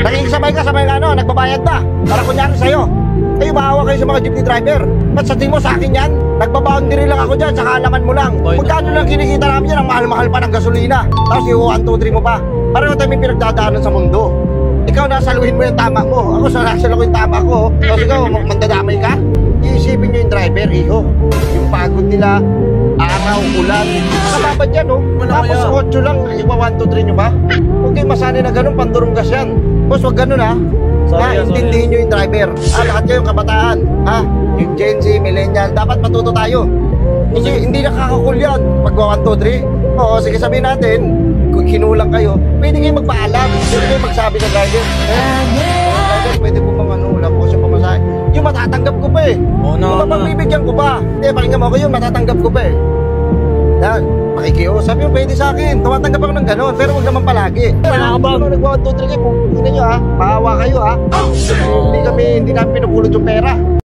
Nakikisabay ka sa mga nagbabayad na. Para kunyari sa'yo. Kayo maawa kayo sa mga jeepney driver. Ba't sa tingin mo sa akin yan? Nagbaboundary lang ako dyan, sa kaalaman mo lang. Magkano lang kinikita namin yan, ang mahal-mahal pa ng gasolina. Tapos yung 1, 2, 3 mo pa. Pareho tayo may pinagdadaanan sa mundo. Ikaw nasaluhin mo yung tama mo. Ako nasalo ko yung tama ko. Tapos ikaw, mandadamay ka? Iisipin nyo yung driver, iho. Yung pagod nila, araw, ulan. Nakababad yan, oh. Tapos 8 lang, iwa 1, 2, 3 nyo ba? Huwag kayo masanay na ganun, pandurong gas yan. Boss, wag ganun ha. Intindihin nyo yung driver. Lahat kayong kabataan. Yung Gen Z, millennial, dapat matuto tayo. Hindi nakakakul yan. Pag 1, 2, 3. Oo, sige sabihin natin, kung kinulang kayo, pwede kayo magpaalam. Pwede kayo magsabi sa driver. Driver, pwede po bang wala po siya pamasahe. Yung matatanggap ko pa eh. Yung mapagbibigyan ko pa. Pakinggan mo ako yun, matatanggap ko pa eh. Yan, makikiusap yun, pwede sa akin. Tumatanggap ako ng gano'n, pero huwag naman palagi. Nakakabang. Nag-1, 2, 3 kayo, pupunin nyo ha. Maawa kayo ha. Hindi namin pinupulot yung pera.